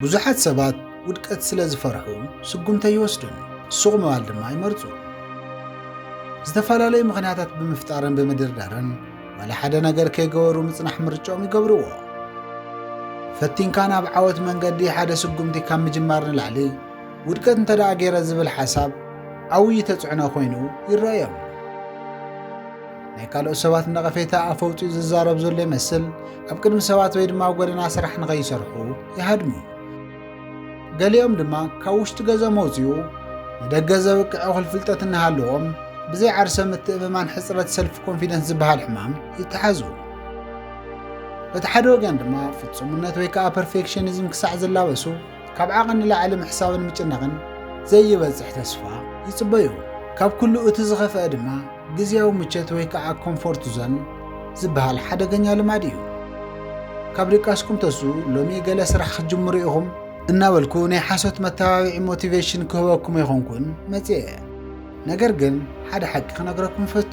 ብዙሓት ሰባት ውድቀት ስለ ዝፈርሑ ስጉምተ ይወስዱን ሱቕ ምባል ድማ ይመርጹ። ዝተፈላለዩ ምኽንያታት ብምፍጣርን ብምድርዳርን ዋላ ሓደ ነገር ከይገበሩ ምጽናሕ ምርጫኦም ይገብርዎ። ፈቲንካ ናብ ዓወት መንገዲ ሓደ ስጉምቲ ካብ ምጅማር ንላዕሊ ውድቀት እንተደኣ ገይረ ዝብል ሓሳብ ዓብዪ ተጽዕኖ ኮይኑ ይረአዮም። ናይ ካልኦት ሰባት ነቐፌታ ኣፈውፂኡ ዝዛረብ ዘሎ ይመስል ኣብ ቅድሚ ሰባት ወይ ድማ ጎደና ስራሕ ንኸይሰርሑ ይሃድሙ። ገሊኦም ድማ ካብ ውሽጢ ገዛ መውፅኡ ንደገ ዘብቅዕ እኹል ፍልጠት እናሃለዎም ብዘይ ዓርሰ ምትእምማን ሕፅረት ሰልፍ ኮንፊደንስ ዝበሃል ሕማም ይተሓዙ። በቲ ሓደ ወገን ድማ ፍጹምነት ወይ ከዓ ፐርፌክሽኒዝም ክሳዕ ዝላበሱ ካብ ዓቕን ንላዕሊ ምሕሳብን ምጭናቕን ዘይበጽሕ ተስፋ ይጽበዩ። ካብ ኩሉ እቲ ዝኸፍአ ድማ ግዝያዊ ምቸት ወይ ከዓ ኮምፎርት ዞን ዝበሃል ሓደገኛ ልማድ እዩ። ካብ ድቃስኩም ተሱ ሎሚ ገለ ስራሕ ክጅምሩ ኢኹም እናበልኩ ናይ ሓሶት መተባብዒ ሞቲቬሽን ክህበኩም ይኾንኩን መጽአ። ነገር ግን ሓደ ሓቂ ክነግረኩም ፈቱ።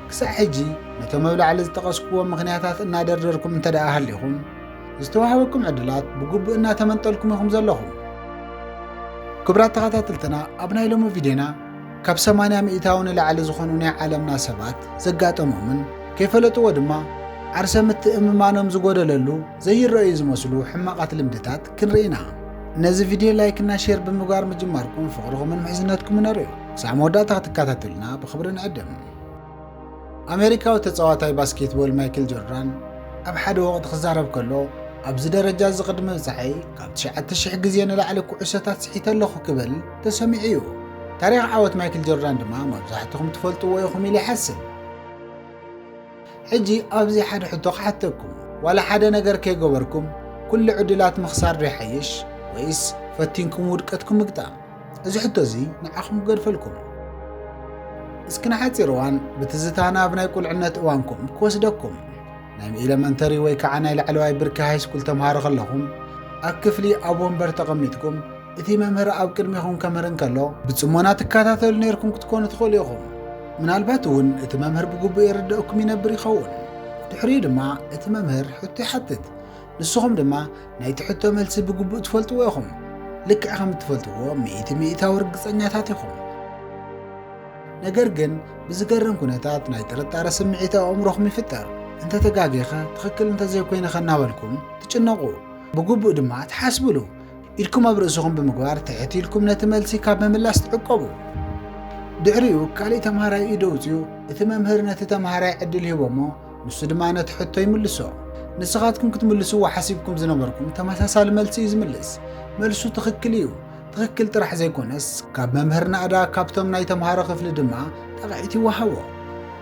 ክሳዕ ሕጂ ነቶም መብላዕሊ ዝጠቐስክዎም ምኽንያታት እናደርደርኩም እንተደኣ ሃሊኹም ዝተዋሃበኩም ዕድላት ብግቡእ እናተመንጠልኩም ኢኹም ዘለኹም። ክቡራት ተኸታተልትና ኣብ ናይ ሎሚ ቪድዮና ካብ 80 ሚእታዊ ንላዕሊ ዝኾኑ ናይ ዓለምና ሰባት ዘጋጠሞምን ከይፈለጥዎ ድማ ዓርሰ ምትእምማኖም ዝጎደለሉ ዘይረአዩ ዝመስሉ ሕማቓት ልምድታት ክንርኢና። ነዚ ቪድዮ ላይክ እና ሼር ብምግባር ምጅማርኩም ፍቕርኹምን ምሕዝነትኩም ነርእዩ። ክሳዕ መወዳእታ ክትከታተሉና ብኽብሪ ንዕድም። ኣሜሪካዊ ተፃዋታይ ባስኬትቦል ማይክል ጆርዳን ኣብ ሓደ ወቕቲ ክዛረብ ከሎ ኣብዚ ደረጃ ዝቕድሚ በጻሒ ካብ 9,000 ግዜ ንላዕሊ ኩዕሶታት ስሒተ ኣለኹ ክብል ተሰሚዑ እዩ። ታሪኽ ዓወት ማይክል ጆርዳን ድማ መብዛሕትኩም ትፈልጥዎ ኢኹም ኢለ ይሓስብ። ሕጂ ኣብዚ ሓደ ሕቶ ክሓተኩም፣ ዋላ ሓደ ነገር ከይገበርኩም ኩሉ ዕድላት ምኽሳር ዶ ይሓይሽ ወይስ ፈቲንኩም ውድቀትኩም ምግጣም? እዚ ሕቶ እዚ ንዓኹም ክገድፈልኩም። እስኪ ንሓፂር እዋን ብትዝታና ኣብ ናይ ቁልዕነት እዋንኩም ክወስደኩም። ናይ ኤሌመንተሪ ወይ ከዓ ናይ ላዕለዋይ ብርኪ ሃይስኩል ተምሃሮ ከለኹም ኣብ ክፍሊ ኣብ ወንበር ተቐሚጥኩም እቲ መምህር ኣብ ቅድሚኹም ከምህርን ከሎ ብጽሞና ትከታተሉ ነርኩም ክትኮኑ ትኽእሉ ኢኹም። ምናልባት እውን እቲ መምህር ብግቡእ ይርድአኩም ይነብር ይኸውን። ድሕሪኡ ድማ እቲ መምህር ሕቶ ይሓትት፣ ንስኹም ድማ ናይቲ ሕቶ መልሲ ብግቡእ ትፈልጥዎ ኢኹም። ልክዕ ከም እትፈልጥዎ 100% ርግፀኛታት ኢኹም። ነገር ግን ብዝገርም ኩነታት ናይ ጥርጣረ ስምዒት ኣብ ኣእምሮኹም ይፍጠር። እንተተጋጊኸ ትኽክል እንተዘይኮይንኸ እናበልኩም ትጭነቑ፣ ብግቡእ ድማ ትሓስብሉ። ኢልኩም ኣብ ርእስኹም ብምግባር ትሕት ኢልኩም ነቲ መልሲ ካብ ምምላስ ትዕቀቡ። ድሕሪኡ ካልእ ተምሃራይ ኢዱ ኣውፅኡ እቲ መምህር ነቲ ተምሃራይ ዕድል ሂቦሞ ንሱ ድማ ነቲ ሕቶ ይምልሶ። ንስኻትኩም ክትምልስዎ ሓሲብኩም ዝነበርኩም ተመሳሳሊ መልሲ እዩ ዝምልስ። መልሱ ትኽክል እዩ። ትኽክል ጥራሕ ዘይኮነስ ካብ መምህር ናዕዳ ካብቶም ናይ ተምሃሮ ክፍሊ ድማ ጠቓዒት ይወሃቦ።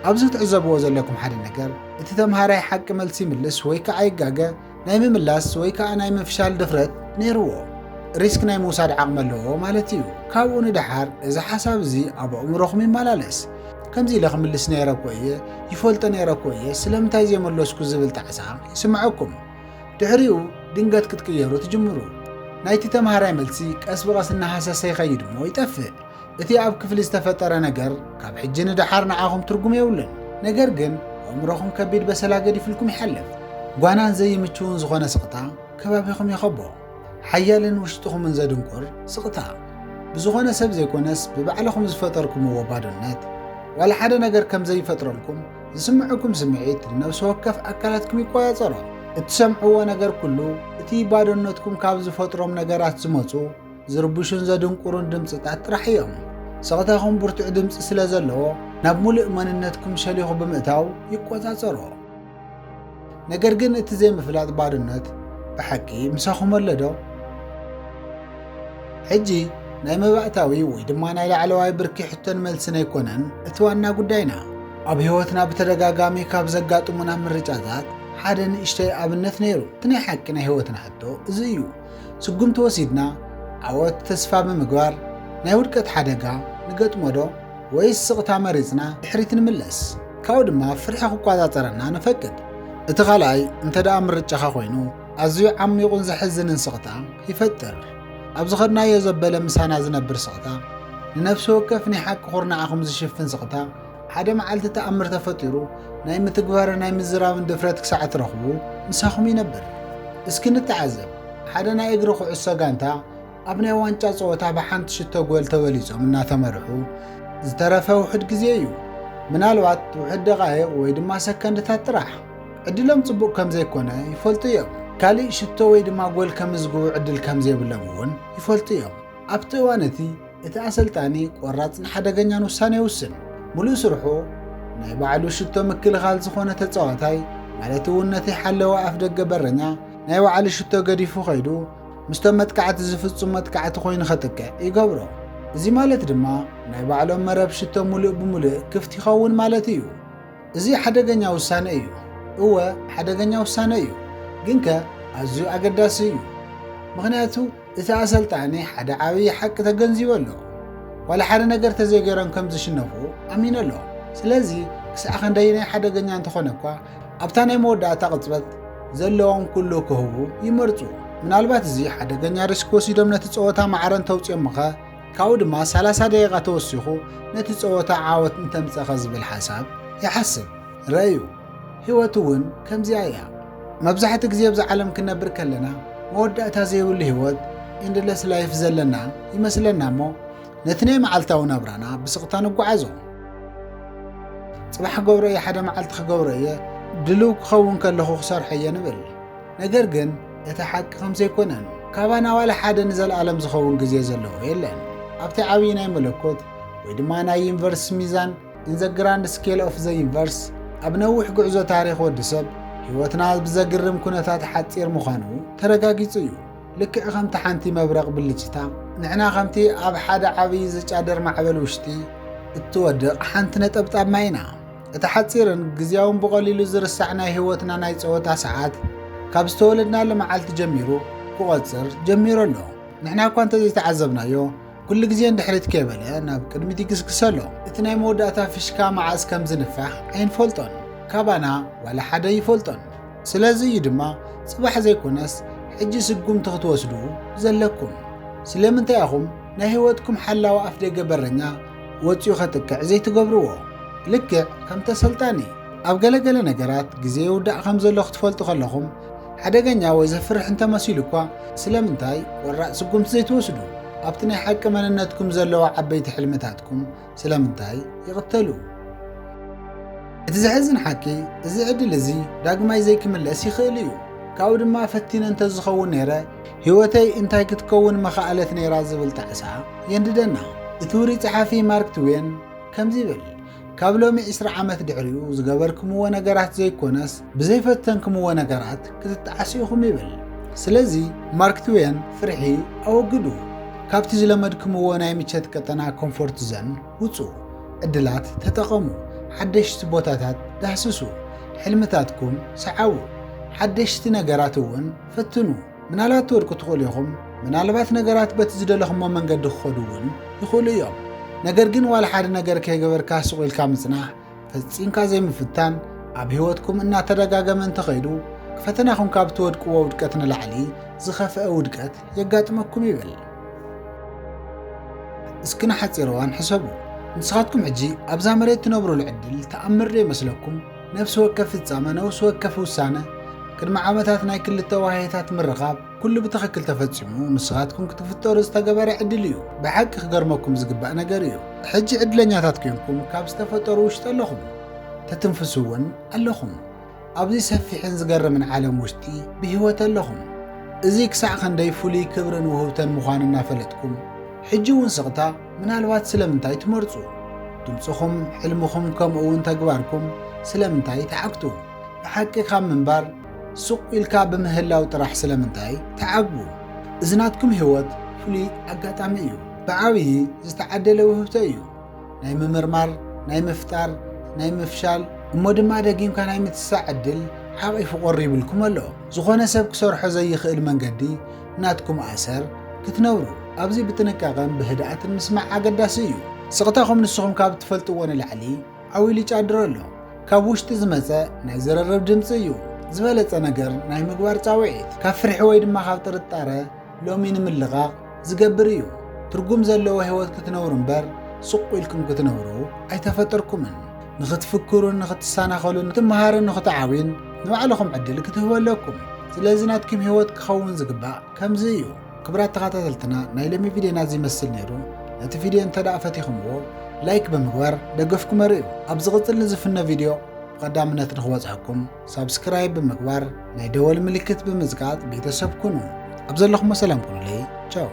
ኣብዚ ትዕዘብዎ ዘለኩም ሓደ ነገር እቲ ተምሃራይ ሓቂ መልሲ ይምልስ ወይ ከዓ ይጋገ ናይ ምምላስ ወይ ከዓ ናይ ምፍሻል ድፍረት ነይርዎ። ሪስክ ናይ ምውሳድ ዓቕሚ ኣለዎ ማለት እዩ። ካብኡ ንድሓር እዚ ሓሳብ እዚ ኣብ ኣእምሮኹም ይመላለስ። ከምዚ ኢለ ክምልስ ነይረ እኮ እየ፣ ይፈልጦ ነይረ እኮ እየ፣ ስለምንታይ ዘየመለስኩ ዝብል ጣዕሳ ይስምዐኩም። ድሕሪኡ ድንገት ክትቅየሩ ትጅምሩ። ናይቲ ተምሃራይ መልሲ ቀስ ብቐስ እናሃሰሰ ይኸይድ እሞ ይጠፍእ። እቲ ኣብ ክፍሊ ዝተፈጠረ ነገር ካብ ሕጂ ንድሓር ንዓኹም ትርጉም የብሉን። ነገር ግን ኣእምሮኹም ከቢድ በሰላ ገዲፍልኩም ይሓልፍ። ጓናን ዘይምችውን ዝኾነ ስቕታ ከባቢኹም ይኸቦ። ሓያልን ውሽጥኹምን ዘድንቁር ስቕታ ብዝኾነ ሰብ ዘይኮነስ ብባዕልኹም ዝፈጠርኩምዎ ባዶነት ዋላ ሓደ ነገር ከም ዘይፈጥረልኩም ዝስምዐኩም ስምዒት ነብሲ ወከፍ ኣካላትኩም ይቆፃፀሮ። እትሰምዕዎ ነገር ኩሉ እቲ ባዶነትኩም ካብ ዝፈጥሮም ነገራት ዝመፁ ዝርብሹን ዘድንቁሩን ድምፅታት ጥራሕ እዮም። ስቕታኹም ብርቱዕ ድምፂ ስለ ዘለዎ ናብ ሙሉእ መንነትኩም ሸሊኹ ብምእታው ይቆፃፀሮ። ነገር ግን እቲ ዘይምፍላጥ ባዶነት ብሓቂ ምሳኹም ኣሎ ዶ? ሕጂ ናይ መባእታዊ ወይ ድማ ናይ ላዕለዋይ ብርኪ ሕቶን መልስን ኣይኮነን እቲ ዋና ጉዳይና። ኣብ ህይወትና ብተደጋጋሚ ካብ ዘጋጥሙና ምርጫታት ሓደ ንእሽተይ ኣብነት ነይሩ። እቲ ናይ ሓቂ ናይ ህይወትና ሕቶ እዚ እዩ። ስጉምቲ ወሲድና ዓወት ተስፋ ብምግባር ናይ ውድቀት ሓደጋ ንገጥሞ ዶ ወይስ ስቕታ መሪፅና ድሕሪት ንምለስ? ካብኡ ድማ ፍርሒ ክቆፃፀረና ንፈቅድ። እቲ ካልኣይ እንተደኣ ምርጫኻ ኮይኑ ኣዝዩ ዓሚቑን ዘሕዝንን ስቕታ ይፈጥር። ኣብ ዝኸድናዮ ዘበለ ምሳና ዝነብር ስቕታ፣ ንነፍሲ ወከፍ ናይ ሓቂ ኩርናዓኹም ዝሽፍን ስቕታ ሓደ መዓልቲ ተኣምር ተፈጢሩ ናይ ምትግባርን ናይ ምዝራብን ድፍረት ክሳዕ ትረኽቡ ምሳኹም ይነብር። እስኪ ንተዓዘብ። ሓደ ናይ እግሪ ኩዕሶ ጋንታ ኣብ ናይ ዋንጫ ፀወታ ብሓንቲ ሽቶ ጎል ተበሊፆም እናተመርሑ ዝተረፈ ውሕድ ግዜ እዩ። ምናልባት ውሕድ ደቃይቕ ወይ ድማ ሰከንድታት ጥራሕ ዕድሎም ጽቡቕ ከም ዘይኮነ ይፈልጡ እዮም። ካልእ ሽቶ ወይ ድማ ጎል ከምዝግቡ ዕድል ከም ዘይብሎም እውን ይፈልጡ እዮም። ኣብቲ እዋን እቲ ኣሰልጣኒ ቆራፅን ሓደገኛን ውሳነ ይውስን። ሙሉእ ስርሑ ናይ ባዕሉ ሽቶ ምክልኻል ዝኾነ ተፃዋታይ ማለት እውን ነቲ ሓለዋ ኣፍ ደገ በረኛ ናይ ባዕሉ ሽቶ ገዲፉ ኸይዱ ምስቶም መጥቃዕቲ ዝፍጹም መጥቃዕቲ ኮይኑ ኸጥቅዕ ይገብሮ። እዚ ማለት ድማ ናይ ባዕሎም መረብ ሽቶ ሙሉእ ብምሉእ ክፍቲ ይኸውን ማለት እዩ። እዚ ሓደገኛ ውሳነ እዩ። እወ ሓደገኛ ውሳነ እዩ፣ ግን ኣዝዩ ኣገዳሲ እዩ። ምክንያቱ እቲ ኣሰልጣኒ ሓደ ዓብዪ ሓቂ ተገንዚቡ ኣሎ። ዋላ ሓደ ነገር ተዘይገይሮም ከም ዝሽነፉ ኣሚኑ ኣሎ። ስለዚ ክሳዕ ክንደይ ናይ ሓደገኛ እንተኾነ እኳ ኣብታ ናይ መወዳእታ ቅፅበት ዘለዎም ኩሉ ክህቡ ይመርፁ። ምናልባት እዚ ሓደገኛ ሪስክ ወሲዶም ነቲ ፀወታ ማዕረን ተውፅኦም ኸ ካብኡ ድማ 30 ደቂቓ ተወሲኹ ነቲ ፀወታ ዓወት እንተምፀኸ ዝብል ሓሳብ ይሓስብ። ረእዩ ህይወት እውን ከምዚኣ እያ። መብዛሕትኡ ግዜ ኣብዚ ዓለም ክንነብር ከለና መወዳእታ ዘይብሉ ህይወት ኢንድለስ ላይፍ ዘለና ይመስለና እሞ ነቲ ናይ መዓልታዊ ናብራና ብስቕታ ንጓዓዞ። ጽባሕ ገብሮ እየ ሓደ መዓልቲ ክገብሮ እየ ድልው ክኸውን ከለኹ ክሰርሖ እየ ንብል። ነገር ግን እቲ ሓቂ ከምዘይኮነን ካባና ዋላ ሓደ ንዘለኣለም ዝኸውን ግዜ ዘለዎ የለን። ኣብቲ ዓብዪ ናይ መለኮት ወይ ድማ ናይ ዩኒቨርስ ሚዛን ኢን ዘ ግራንድ ስኬል ኦፍ ዘ ዩኒቨርስ ኣብ ነዊሕ ጉዕዞ ታሪክ ወዲ ሰብ ህይወትና ብዘግርም ኩነታት ሓፂር ምዃኑ ተረጋጊጹ እዩ። ልክዕ ከምቲ ሓንቲ መብረቕ ብልጭታ ንሕና ከምቲ ኣብ ሓደ ዓብዪ ዝጫደር ማዕበል ውሽጢ እትወድቕ ሓንቲ ነጠብጣብ ማይ ኢና። እቲ ሓፂርን ግዝያውን ብቐሊሉ ዝርሳዕ ናይ ህይወትና ናይ ፀወታ ሰዓት ካብ ዝተወለድናሉ መዓልቲ ጀሚሩ ክቖፅር ጀሚሩ ኣሎ። ንሕና እኳ እንተዘይተዓዘብናዮ ኩሉ ግዜ እንድሕሪት ከይበለ ናብ ቅድሚት ይግስግስ ኣሎ። እቲ ናይ መወዳእታ ፍሽካ መዓዝ ከም ዝንፋሕ ኣይንፈልጦን፣ ካባና ዋላ ሓደ ይፈልጦን። ስለዚ እዩ ድማ ጽባሕ ዘይኮነስ ሕጂ ስጉምቲ ክትወስዱ ዘለኩም። ስለምንታይ ኢኹም ናይ ህይወትኩም ሓላዊ ኣፍ ደገ በረኛ ወፂኡ ኸጥቅዕ ዘይትገብርዎ? ልክዕ ከም ተሰልጣኒ ኣብ ገለገለ ነገራት ግዜ ይውዳእ ከም ዘሎ ክትፈልጡ ከለኹም ሓደገኛ ወይ ዘፍርሕ እንተመሲሉ እኳ ስለምንታይ ወራእ ስጉምቲ ዘይትወስዱ? ኣብቲ ናይ ሓቂ መንነትኩም ዘለዎ ዓበይቲ ሕልምታትኩም ስለምንታይ ይቕተሉ? እቲ ዝሕዝን ሓቂ እዚ ዕድል እዚ ዳግማይ ዘይክምለስ ይኽእል እዩ። ካብኡ ድማ ፈቲነ እንተዝኸውን ነይረ ህይወተይ እንታይ ክትከውን መኻኣለት ነይራ ዝብል ጣዕሳ የንድደና። እቲ ውሩይ ጸሓፊ ማርክ ትዌን ከምዚ ይብል፣ ካብ ሎሚ 20 ዓመት ድሕሪኡ ዝገበርክምዎ ነገራት ዘይኮነስ ብዘይፈተንክምዎ ነገራት ክትጣዓሱ ኢኹም ይብል። ስለዚ ማርክ ትዌን ፍርሒ ኣወግዱ። ካብቲ ዝለመድክምዎ ናይ ምቸት ቀጠና ኮምፎርት ዘን ውፁ፣ ዕድላት ተጠቐሙ፣ ሓደሽቲ ቦታታት ዳህስሱ፣ ሕልምታትኩም ሰዓቡ፣ ሓደሽቲ ነገራት እውን ፈትኑ። ምናልባት ትወድቁ ትኽእሉ ኢኹም፣ ምናልባት ነገራት በቲ ዝደለኽሞ መንገዲ ክኸዱ እውን ይኽእሉ እዮም። ነገር ግን ዋላ ሓደ ነገር ከይገበርካ ስቕ ኢልካ ምጽናሕ ፈጺምካ ዘይምፍታን ኣብ ህይወትኩም እናተደጋገመ እንተኸይዱ ክፈተናኹም ካብ ትወድቅዎ ውድቀት ንላዕሊ ዝኸፍአ ውድቀት የጋጥመኩም ይብል። እስኪ ንሓፂር እዋን ሕሰቡ። ንስኻትኩም ሕጂ ኣብዛ መሬት ትነብሩሉ ዕድል ተኣምር ይመስለኩም? ነፍሲ ወከፍ ፍጻመ፣ ነፍሲ ወከፍ ውሳነ፣ ቅድሚ ዓመታት ናይ ክልተ ዋህይታት ምርኻብ ኩሉ ብትኽክል ተፈጺሙ ንስኻትኩም ክትፍጠሩ ዝተገበረ ዕድል እዩ። ብሓቂ ክገርመኩም ዝግባእ ነገር እዩ። ሕጂ ዕድለኛታት ኮይንኩም ካብ ዝተፈጠሩ ውሽጢ ኣለኹም፣ ተትንፍሱ እውን ኣለኹም። ኣብዚ ሰፊሕን ዝገርምን ዓለም ውሽጢ ብህይወት ኣለኹም። እዚ ክሳዕ ክንደይ ፍሉይ ክብርን ውህብተን ምዃኑ እናፈለጥኩም ሕጂ እውን ስቕታ ምናልባት ስለምንታይ ትመርፁ? ድምፅኹም፣ ሕልምኹም ከምኡውን ተግባርኩም ስለምንታይ ተዓግቱ? ብሓቂ ካብ ምንባር ሱቕ ኢልካ ብምህላው ጥራሕ ስለምንታይ ተዓግቡ? እዝናትኩም ህይወት ፍሉይ ኣጋጣሚ እዩ። ብዓብዪ ዝተዓደለ ውህብቶ እዩ። ናይ ምምርማር፣ ናይ ምፍጣር፣ ናይ ምፍሻል እሞ ድማ ደጊምካ ናይ ምትሳዕ ዕድል ሓቒፉ ቆሪብልኩም ኣሎ። ዝኾነ ሰብ ክሰርሖ ዘይኽእል መንገዲ ናትኩም ኣሰር ክትነብሩ ኣብዚ ብጥንቃቐን ብህድኣትን ምስማዕ ኣገዳሲ እዩ። ስቕታኹም ንስኹም ካብ ትፈልጥዎ ንላዕሊ ዓዊሉ ይጫድሮ ኣሎ። ካብ ውሽጢ ዝመፀ ናይ ዝረርብ ድምፂ እዩ። ዝበለፀ ነገር ናይ ምግባር ፃውዒት፣ ካብ ፍርሒ ወይ ድማ ካብ ጥርጣረ ሎሚ ንምልቓቕ ዝገብር እዩ። ትርጉም ዘለዎ ህይወት ክትነብሩ እምበር ስቕ ኢልኩም ክትነብሩ ኣይተፈጠርኩምን። ንኽትፍክሩን ንኽትሰናኸሉን ክትመሃርን ንኽትዓብዩን ንባዕልኹም ዕድል ክትህበለኩም። ስለዚህ ናትኩም ህይወት ክኸውን ዝግባእ ከምዚ እዩ ክብራት ተኸታተልትና ናይ ሎሚ ቪድዮና ዝመስል ነይሩ ነቲ ቪድዮ እንተዳኣ ፈቲኹምዎ ላይክ ብምግባር ደገፍኩም እዩ ኣብ ዝቕፅል ንዝፍነ ቪድዮ ብቐዳምነት ንኽበፅሐኩም ሳብስክራይብ ብምግባር ናይ ደወል ምልክት ብምዝጋጥ ቤተሰብ ኩኑ ኣብ ዘለኹም ሰላም ኩኑለይ ቻው